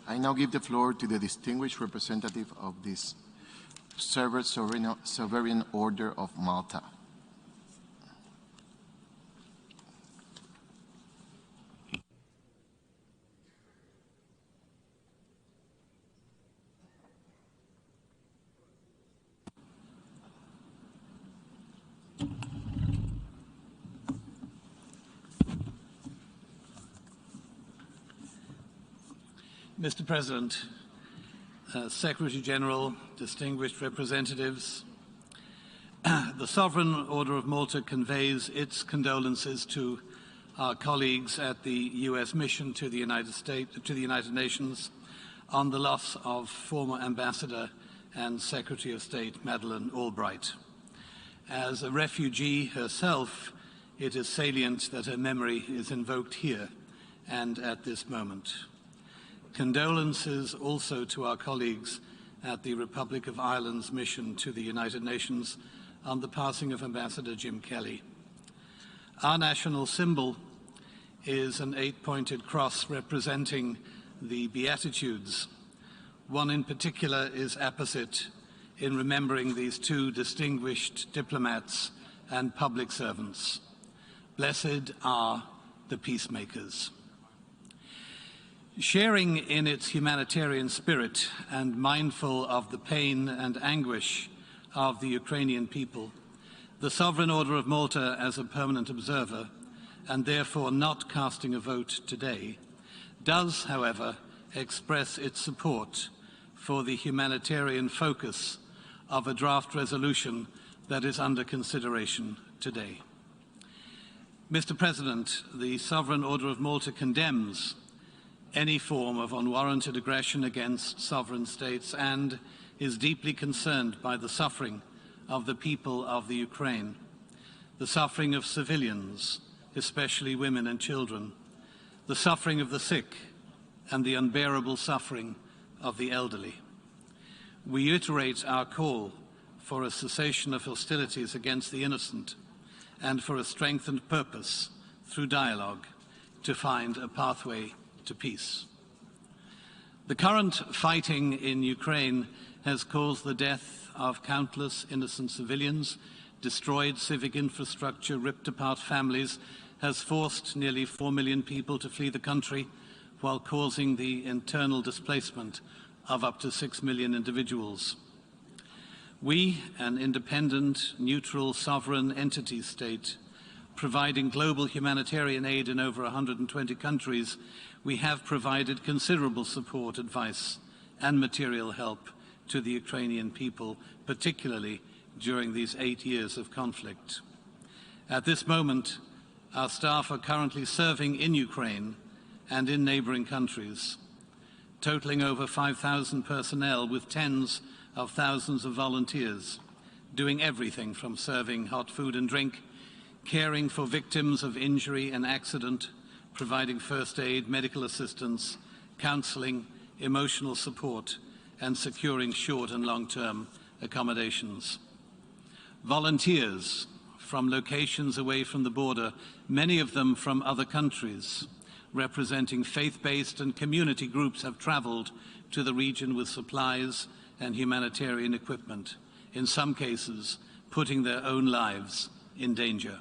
I now give the floor to the distinguished representative of this Sovereign Order of Malta. Mr. President, Secretary General, distinguished representatives, the Sovereign Order of Malta conveys its condolences to our colleagues at the U.S. mission to the United Nations on the loss of former Ambassador and Secretary of State Madeleine Albright. As a refugee herself, it is salient that her memory is invoked here and at this moment. Condolences also to our colleagues at the Republic of Ireland's mission to the United Nations on the passing of Ambassador Jim Kelly. Our national symbol is an 8-pointed cross representing the Beatitudes. One in particular is apposite in remembering these two distinguished diplomats and public servants. Blessed are the peacemakers. Sharing in its humanitarian spirit and mindful of the pain and anguish of the Ukrainian people, the Sovereign Order of Malta, as a permanent observer, and therefore not casting a vote today, does, however, express its support for the humanitarian focus of a draft resolution that is under consideration today. Mr. President, the Sovereign Order of Malta condemns any form of unwarranted aggression against sovereign states and is deeply concerned by the suffering of the people of the Ukraine, the suffering of civilians, especially women and children, the suffering of the sick, and the unbearable suffering of the elderly. We reiterate our call for a cessation of hostilities against the innocent and for a strengthened purpose through dialogue to find a pathway to peace. The current fighting in Ukraine has caused the death of countless innocent civilians, destroyed civic infrastructure, ripped apart families, has forced nearly 4 million people to flee the country, while causing the internal displacement of up to 6 million individuals. We, an independent, neutral, sovereign entity state, providing global humanitarian aid in over 120 countries, we have provided considerable support, advice, and material help to the Ukrainian people, particularly during these 8 years of conflict. At this moment, our staff are currently serving in Ukraine and in neighboring countries, totaling over 5,000 personnel with tens of thousands of volunteers, doing everything from serving hot food and drink, caring for victims of injury and accident, providing first aid, medical assistance, counseling, emotional support, and securing short and long-term accommodations. Volunteers from locations away from the border, many of them from other countries, representing faith-based and community groups, have traveled to the region with supplies and humanitarian equipment, in some cases putting their own lives in danger.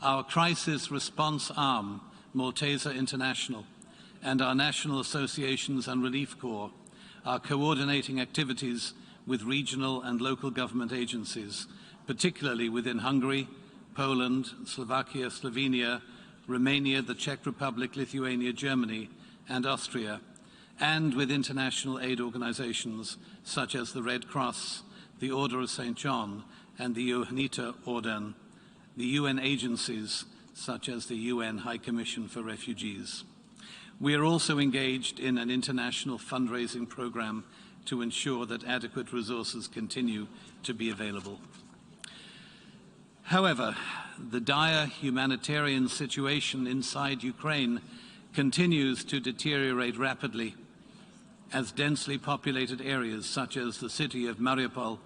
Our crisis response arm, Malteser International, and our national associations and relief corps are coordinating activities with regional and local government agencies, particularly within Hungary, Poland, Slovakia, Slovenia, Romania, the Czech Republic, Lithuania, Germany, and Austria, and with international aid organizations such as the Red Cross, the Order of St. John, and the Johanniter Orden, the UN agencies such as the UN High Commission for Refugees. We are also engaged in an international fundraising program to ensure that adequate resources continue to be available. However, the dire humanitarian situation inside Ukraine continues to deteriorate rapidly as densely populated areas such as the city of Mariupol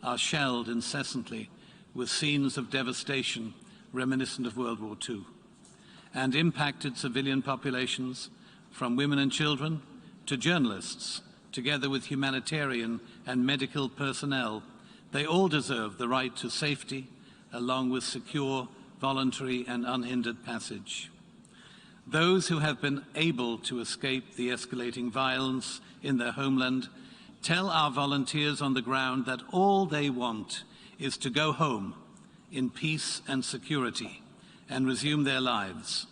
are shelled incessantly with scenes of devastation reminiscent of World War II, and impacted civilian populations, from women and children to journalists, together with humanitarian and medical personnel, they all deserve the right to safety, along with secure, voluntary and unhindered passage. Those who have been able to escape the escalating violence in their homeland tell our volunteers on the ground that all they want is to go home in peace and security and resume their lives,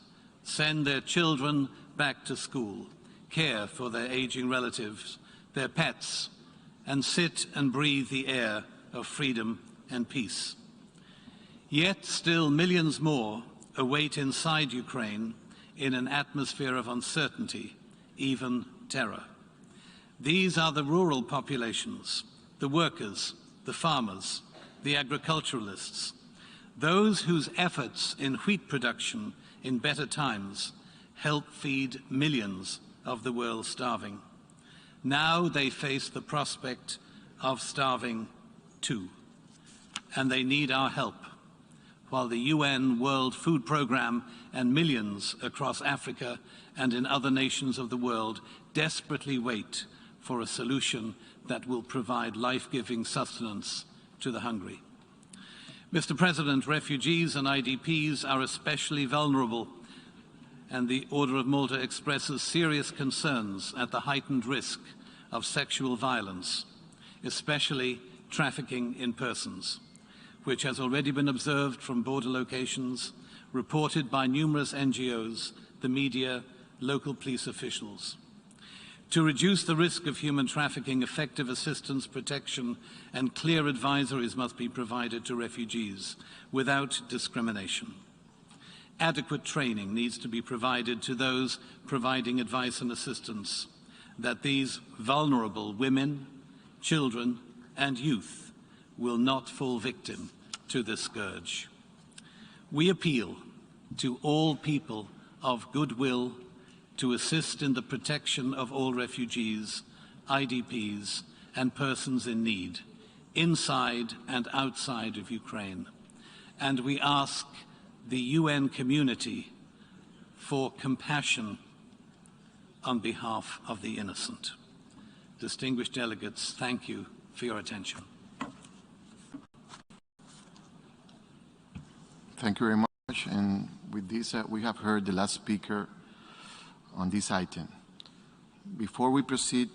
send their children back to school, care for their aging relatives, their pets, and sit and breathe the air of freedom and peace. Yet still millions more await inside Ukraine in an atmosphere of uncertainty, even terror. These are the rural populations, the workers, the farmers, the agriculturalists, those whose efforts in wheat production in better times help feed millions of the world starving. Now they face the prospect of starving too, and they need our help, while the UN World Food Programme and millions across Africa and in other nations of the world desperately wait for a solution that will provide life-giving sustenance to the hungry. Mr. President, refugees and IDPs are especially vulnerable, and the Order of Malta expresses serious concerns at the heightened risk of sexual violence, especially trafficking in persons, which has already been observed from border locations, reported by numerous NGOs, the media, local police officials. To reduce the risk of human trafficking, effective assistance, protection, and clear advisories must be provided to refugees without discrimination. Adequate training needs to be provided to those providing advice and assistance, that these vulnerable women, children, and youth will not fall victim to this scourge. We appeal to all people of goodwill to assist in the protection of all refugees, IDPs, and persons in need, inside and outside of Ukraine. And we ask the UN community for compassion on behalf of the innocent. Distinguished delegates, thank you for your attention. Thank you very much. And with this, we have heard the last speaker on this item. Before we proceed